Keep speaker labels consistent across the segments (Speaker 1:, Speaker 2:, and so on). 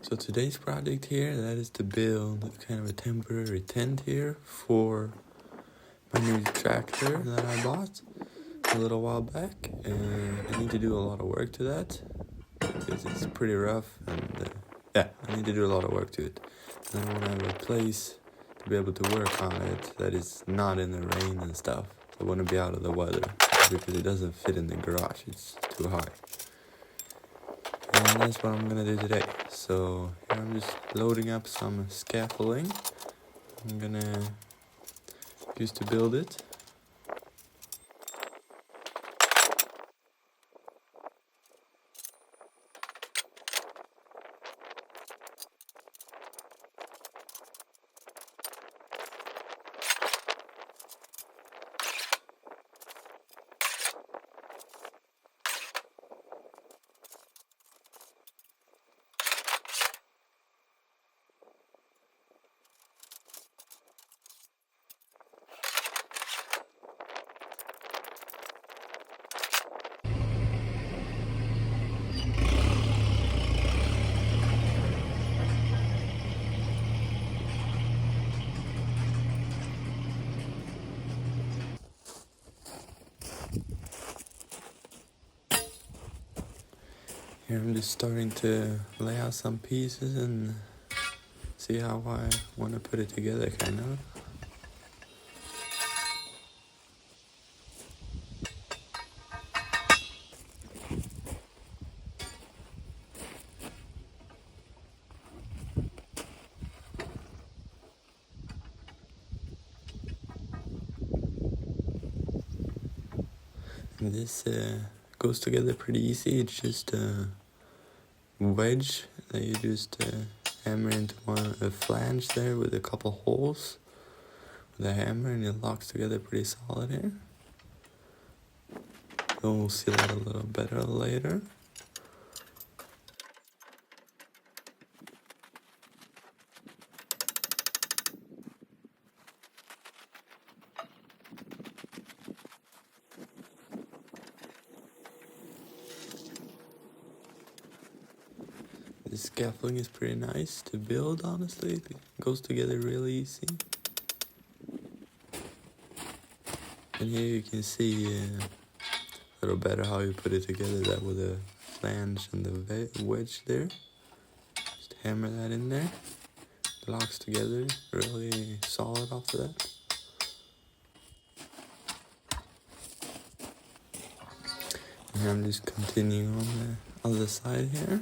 Speaker 1: So today's project here, that is to build kind of a temporary tent here for my new tractor that I bought a little while back. And I need to do a lot of work to that because it's pretty rough, and I need to do a lot of work to it. And I want to have a place to be able to work on it that is not in the rain and stuff. I want to be out of the weather because it doesn't fit in the garage, it's too high. And that's what I'm gonna do today. So here I'm just loading up some scaffolding I'm gonna use to build it. Here I'm just starting to lay out some pieces and see how I want to put it together, kind of. And this goes together pretty easy. It's just a wedge that you just hammer into a flange there with a couple holes with a hammer, and it locks together pretty solid here. We'll see that a little better later. The scaffolding is pretty nice to build, honestly. It goes together really easy. And here you can see a little better how you put it together, that with the flange and the wedge there. Just hammer that in there. It locks together really solid after that. And I'm just continuing on the other side here.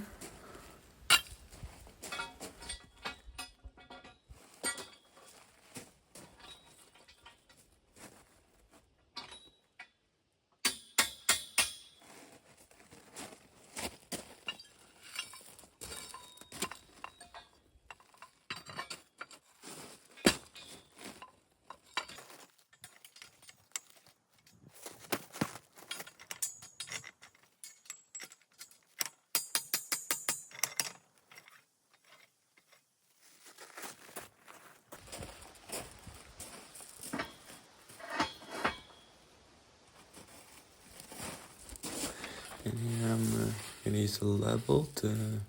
Speaker 1: And here I'm gonna use a level to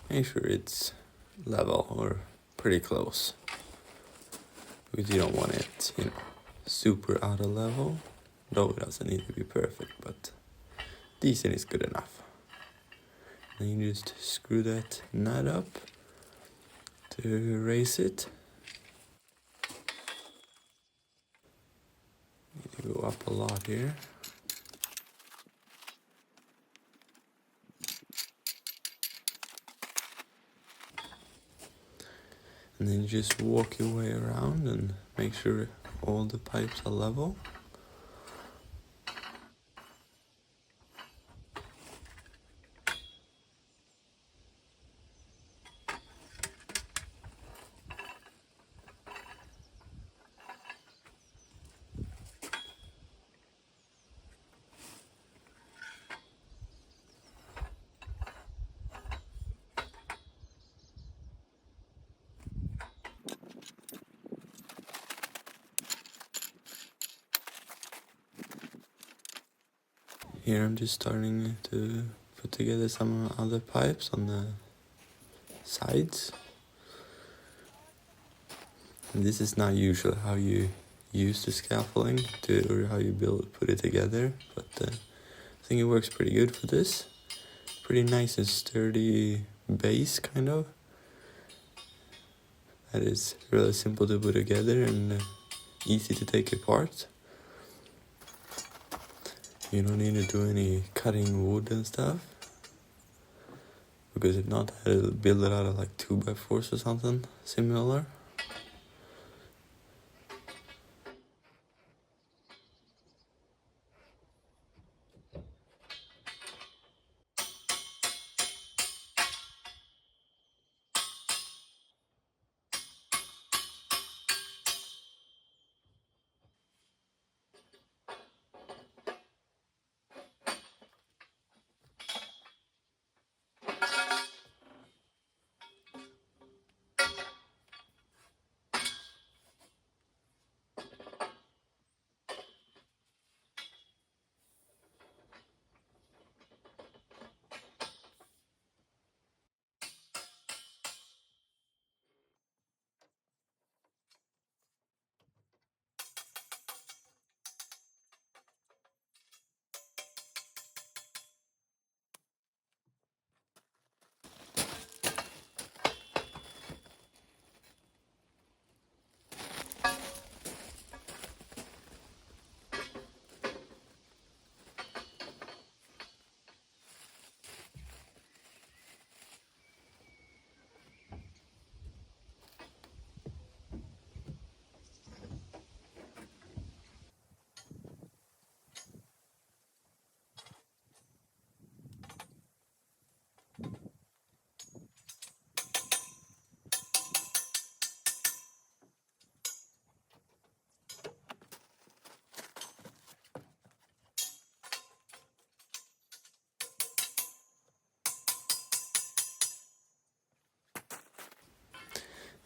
Speaker 1: make sure it's level or pretty close. Because you don't want it, super out of level. Though it doesn't need to be perfect, but decent is good enough. Then you just screw that nut up to raise it. Need to go up a lot here. And then you just walk your way around and make sure all the pipes are level. Here I'm just starting to put together some other pipes on the sides. And this is not usually how you use the scaffolding or how you put it together, but I think it works pretty good for this. Pretty nice and sturdy base, kind of. That is really simple to put together and easy to take apart. You don't need to do any cutting wood and stuff, because if not, I'll build it out of like 2x4s or something similar.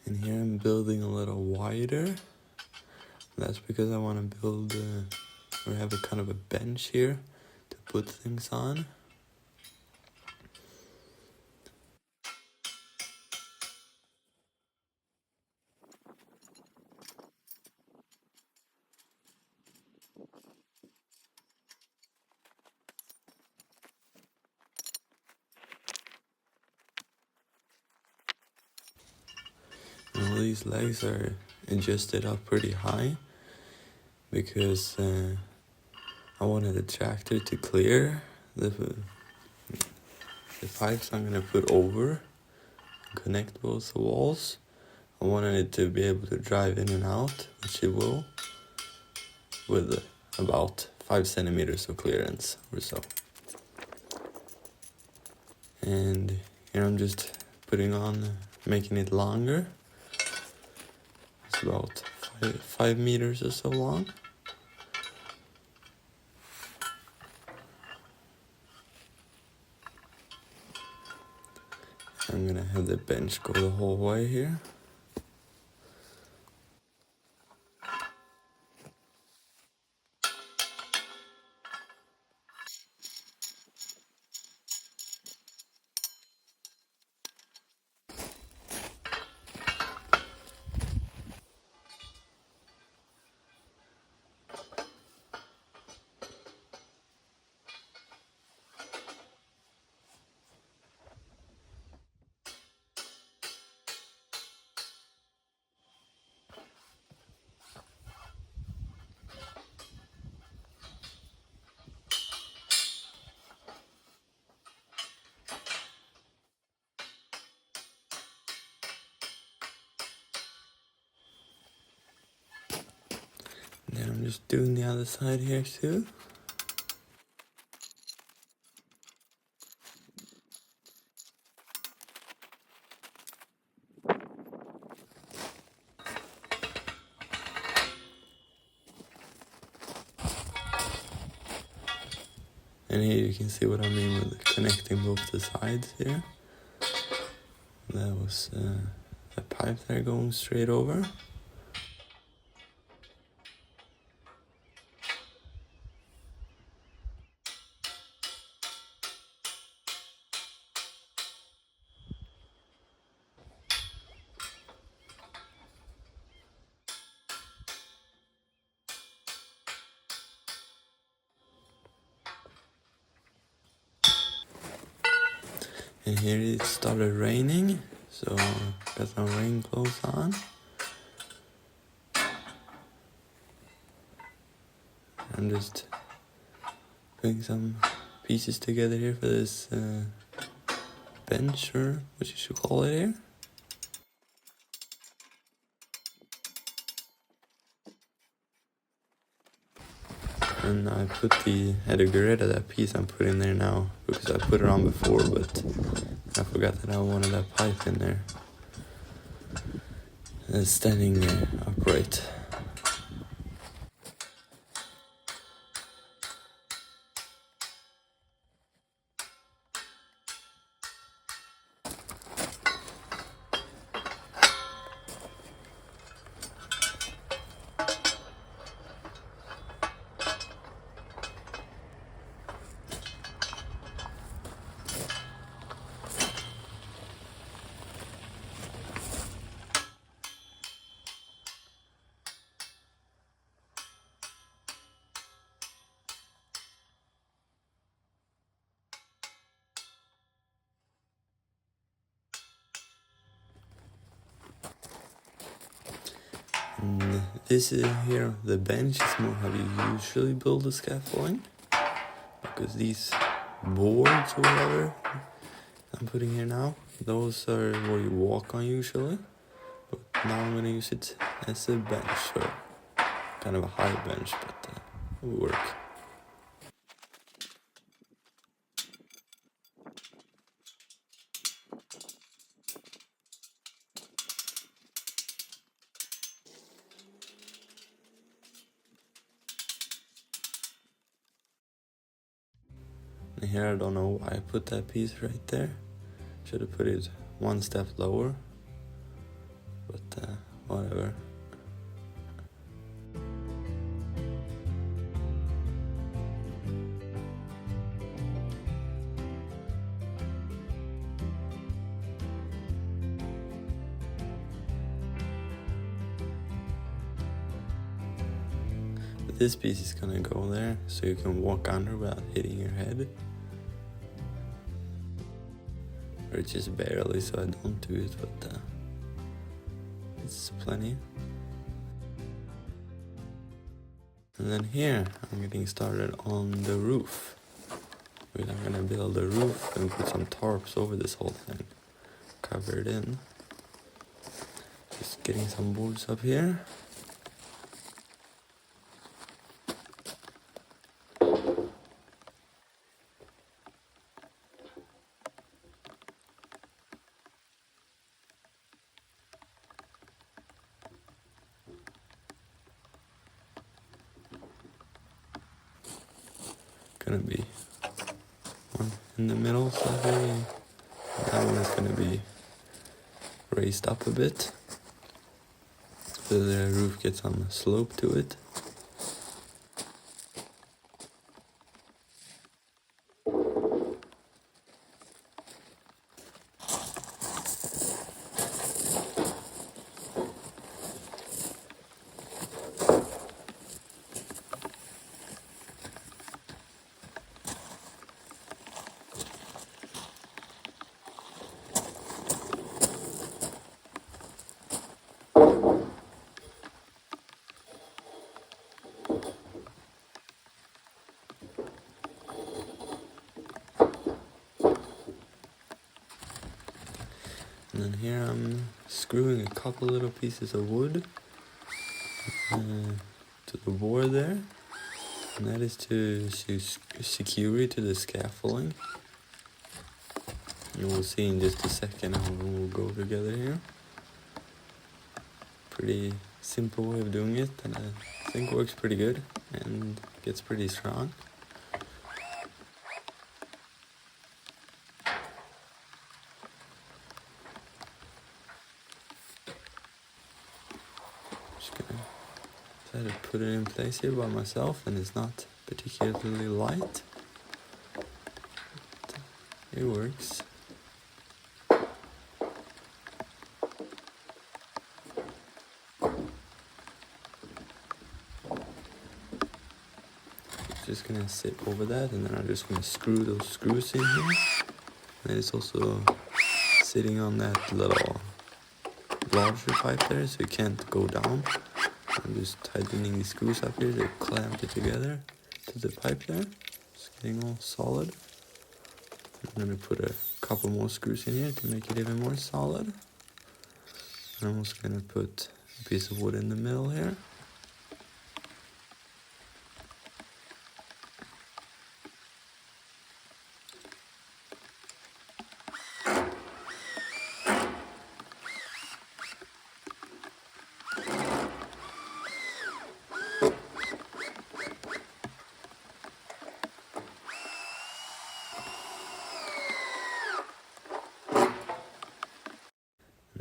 Speaker 1: And here I'm building a little wider. That's because I want to build or have a kind of a bench here to put things on. And all these legs are adjusted up pretty high because I wanted the tractor to clear the pipes I'm gonna put over and connect both the walls. I wanted it to be able to drive in and out, which it will, with about 5 centimeters of clearance or so. And here I'm just making it longer. It's about 5 meters or so long. I'm gonna have the bench go the whole way here. And then I'm just doing the other side here too. And here you can see what I mean with connecting both the sides here. That was a pipe there going straight over. And here it started raining, so got some rain clothes on. I'm just putting some pieces together here for this bench, or what you should call it here. And I had to get rid of that piece I'm putting there now, because I put it on before, but I forgot that I wanted that pipe in there. And it's standing upright. And this is here, the bench is more how you usually build a scaffolding, because these boards or whatever I'm putting here now, those are where you walk on usually, but now I'm gonna use it as a bench, or kind of a high bench, but it will work. And here I don't know why I put that piece right there. Should have put it one step lower, but whatever. But this piece is gonna go there, so you can walk under without hitting your head. Or just barely, so I don't do it, but it's plenty. And then here, I'm getting started on the roof. I'm gonna build a roof and put some tarps over this whole thing. Cover it in. Just getting some boards up here. Gonna be one in the middle slightly. That one is gonna be raised up a bit, so the roof gets some slope to it. And then here I'm screwing a couple little pieces of wood to the board there, and that is to secure it to the scaffolding. And we'll see in just a second how it will go together here. Pretty simple way of doing it, and I think works pretty good and gets pretty strong. Try to put it in place here by myself, and it's not particularly light. But it works. Just gonna sit over that, and then I'm just gonna screw those screws in here, And it's also sitting on that little larger pipe there, so it can't go down. I'm just tightening these screws up here to clamp it together to the pipe there. It's getting all solid. I'm gonna put a couple more screws in here to make it even more solid. I'm also gonna put a piece of wood in the middle here.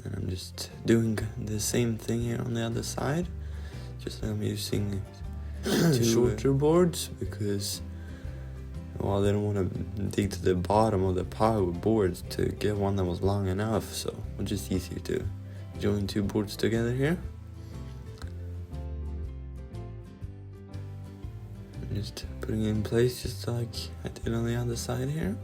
Speaker 1: And I'm just doing the same thing here on the other side. Just I'm using two shorter boards because, well, I didn't want to dig to the bottom of the pile with boards to get one that was long enough, so it was just easier to join two boards together here. I'm just putting it in place just like I did on the other side here.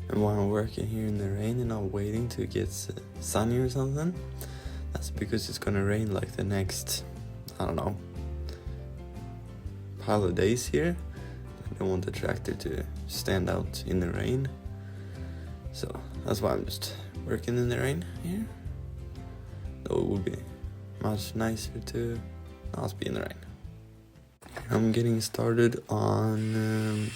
Speaker 1: And while I'm working here in the rain and not waiting to get sunny or something, that's because it's gonna rain like the next, I don't know, pile of days here. I don't want the tractor to stand out in the rain. So that's why I'm just working in the rain here. Though it would be much nicer to not be in the rain. I'm getting started on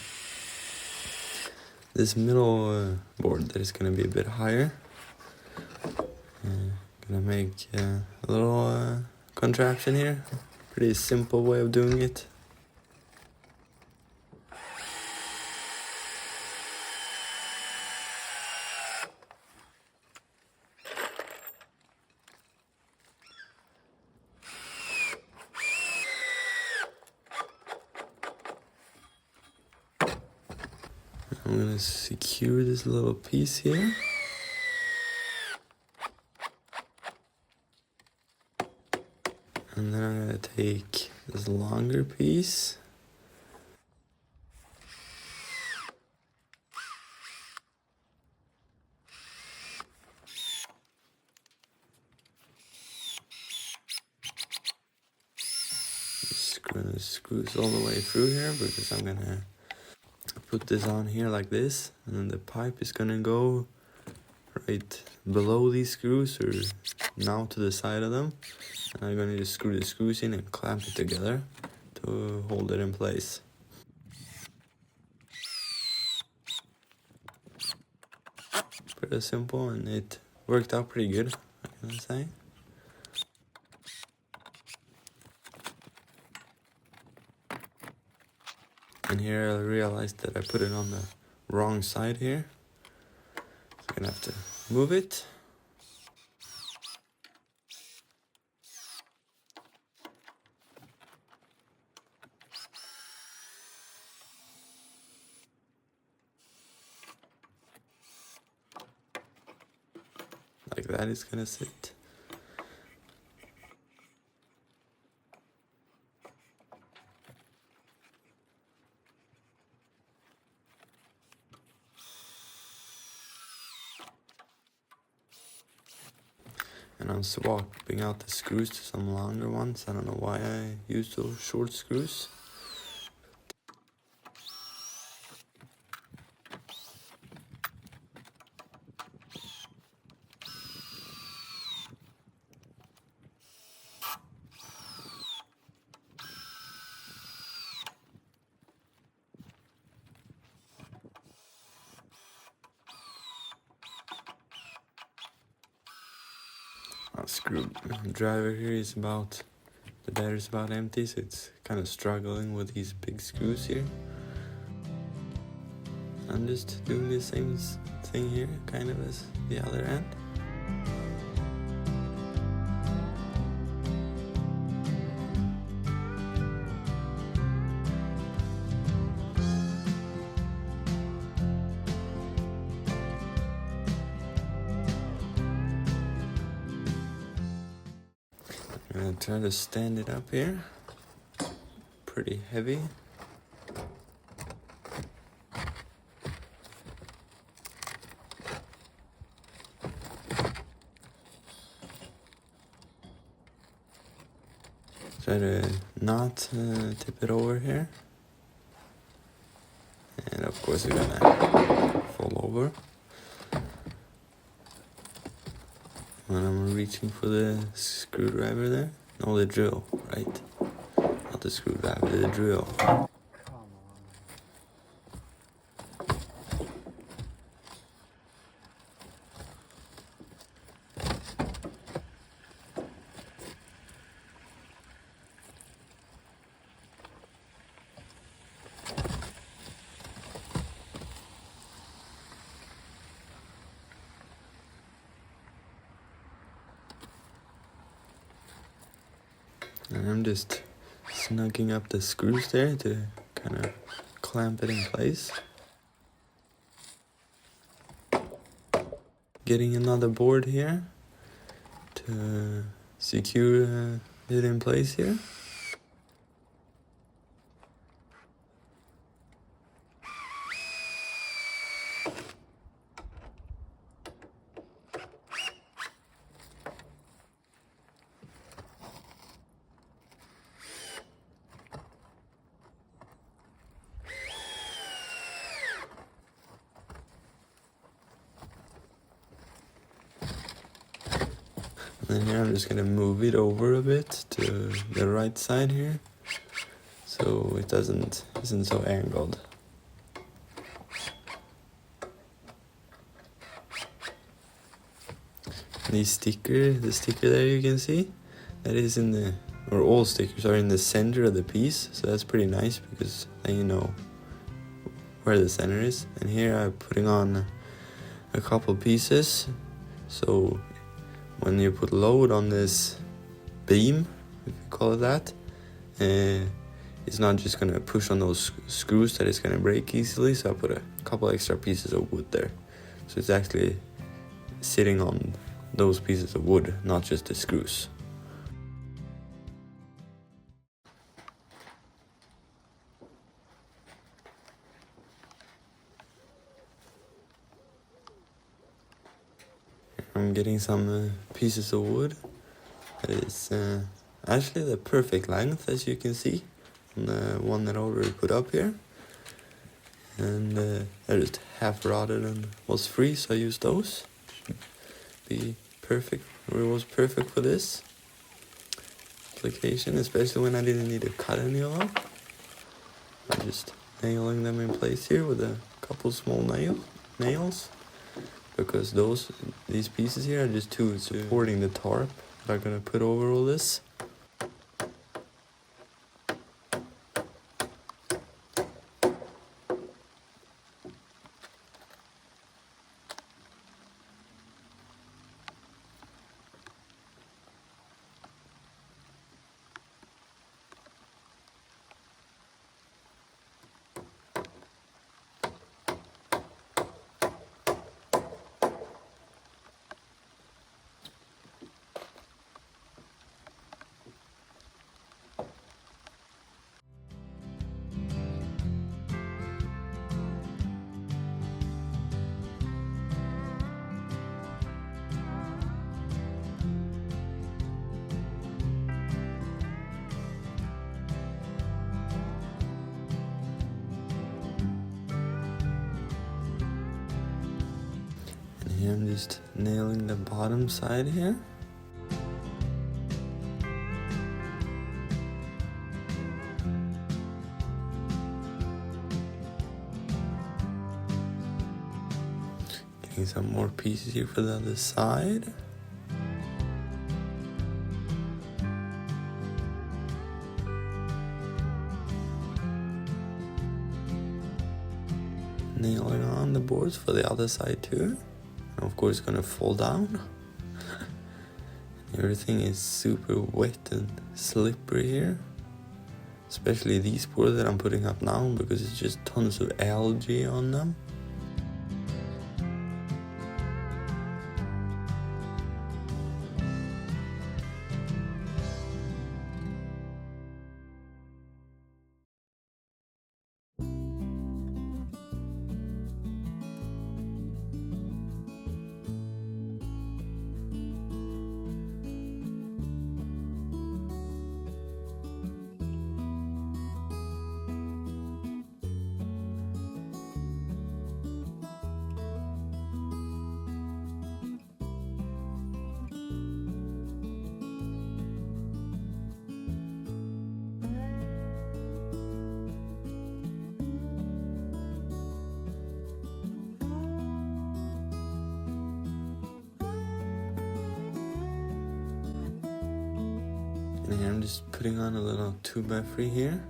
Speaker 1: this middle board that is going to be a bit higher. Gonna make a little contraption here. Pretty simple way of doing it. I'm gonna secure this little piece here. And then I'm gonna take this longer piece. Screw the screws all the way through here because I'm gonna put this on here like this, and then the pipe is gonna go right below these screws or now to the side of them, and I'm gonna just screw the screws in and clamp it together to hold it in place. Pretty simple, and it worked out pretty good, I can say. And here I realized that I put it on the wrong side here. So I'm gonna have to move it. Like that is gonna sit. And I'm swapping out the screws to some longer ones. I don't know why I used those short screws. Our screwdriver here is about, the battery is about empty, so it's kind of struggling with these big screws here. I'm just doing the same thing here, kind of as the other end. I'm gonna try to stand it up here. Pretty heavy. Try to not tip it over here. And of course we're gonna fall over. When I'm reaching for the screwdriver there. No, the drill, right? Not the screwdriver, the drill. And I'm just snugging up the screws there to kind of clamp it in place. Getting another board here to secure it in place here. And then here I'm just gonna move it over a bit to the right side here, so it isn't so angled. The sticker there you can see, that is in the, or all stickers are in the center of the piece, so that's pretty nice because then you know where the center is. And here I'm putting on a couple pieces, so when you put load on this beam, if you call it that, it's not just gonna push on those screws that it's gonna break easily, so I put a couple extra pieces of wood there. So it's actually sitting on those pieces of wood, not just the screws. I'm getting some pieces of wood that is actually the perfect length, as you can see on the one that I already put up here. And they're just half rotted and was free, so I used those. Should be perfect, or it was perfect for this application, especially when I didn't need to cut any of them. I'm just nailing them in place here with a couple small nails. Because these pieces here are just two supporting the tarp that I'm gonna put over all this. Here I'm just nailing the bottom side here. Getting some more pieces here for the other side. Nailing on the boards for the other side too. And of course it's gonna fall down. Everything is super wet and slippery here. Especially these boards that I'm putting up now, because it's just tons of algae on them. And here I'm just putting on a little 2x3 here.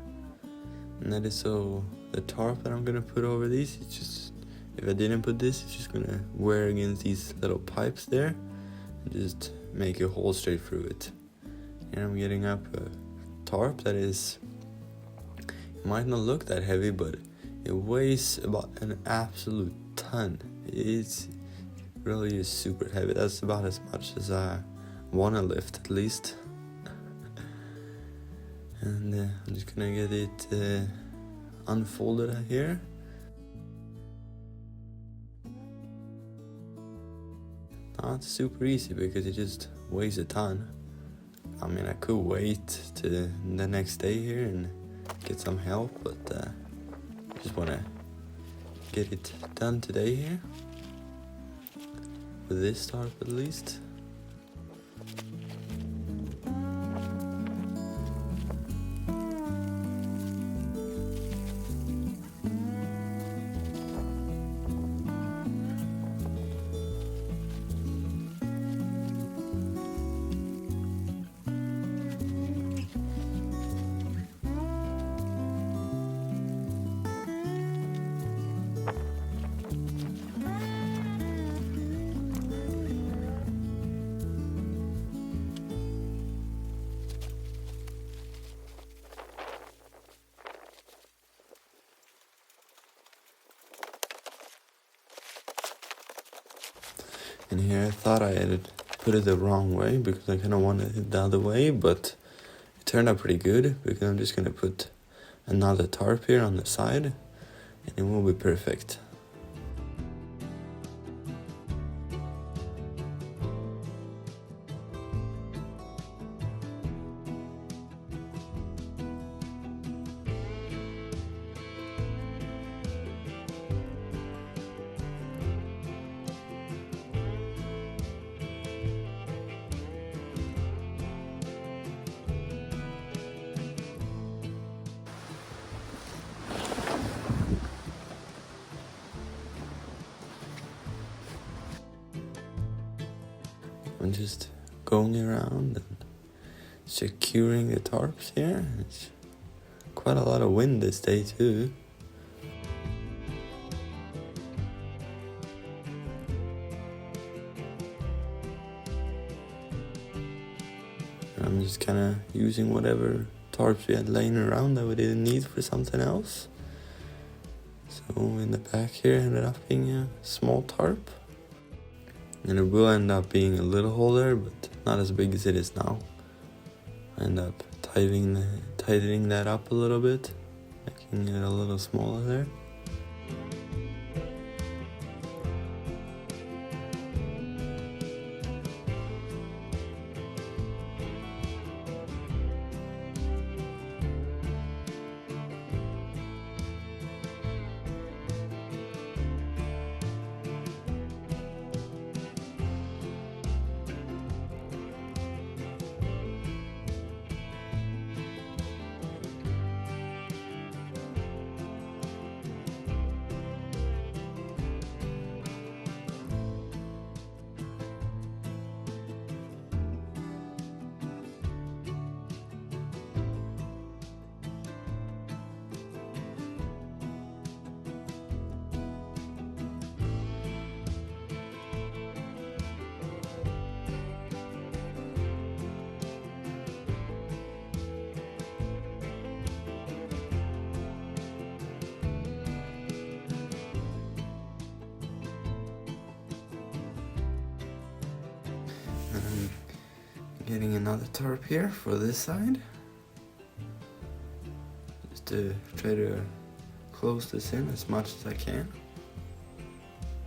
Speaker 1: And that is so the tarp that I'm gonna put over these, it's just, if I didn't put this, it's just gonna wear against these little pipes there and just make a hole straight through it. Here I'm getting up a tarp that is, it might not look that heavy, but it weighs about an absolute ton. It's really is super heavy. That's about as much as I wanna lift, at least. And I'm just gonna get it unfolded here. Not super easy because it just weighs a ton. I mean, I could wait to the next day here and get some help, but just wanna get it done today here. With this tarp at least. And here I thought I had put it the wrong way because I kind of wanted it the other way, but it turned out pretty good because I'm just going to put another tarp here on the side and it will be perfect. I'm just going around and securing the tarps here. It's quite a lot of wind this day too. I'm just kind of using whatever tarps we had laying around that we didn't need for something else. So in the back here ended up being a small tarp. And it will end up being a little hole there, but not as big as it is now. I end up tightening that up a little bit, making it a little smaller there. And I'm getting another tarp here for this side. Just to try to close this in as much as I can.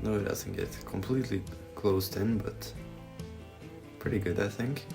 Speaker 1: No, it doesn't get completely closed in, but pretty good, I think.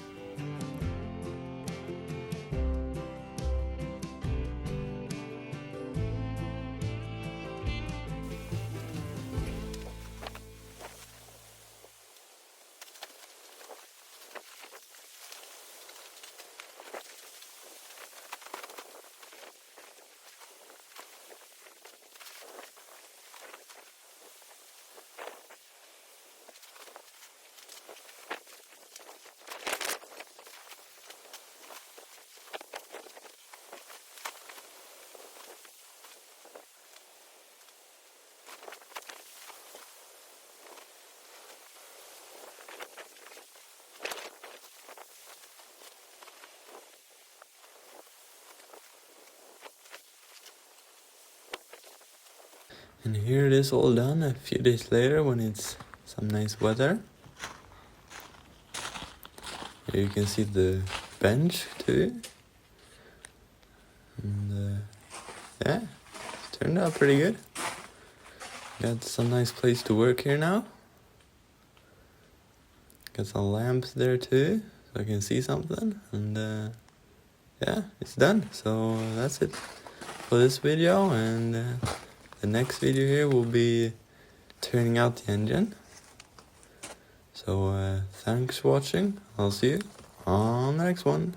Speaker 1: And here it is all done a few days later when it's some nice weather. Here you can see the bench too. And yeah, it turned out pretty good. Got some nice place to work here now. Got some lamps there too, so I can see something. And yeah, it's done. So that's it for this video. And the next video here will be turning out the engine. So thanks for watching. I'll see you on the next one.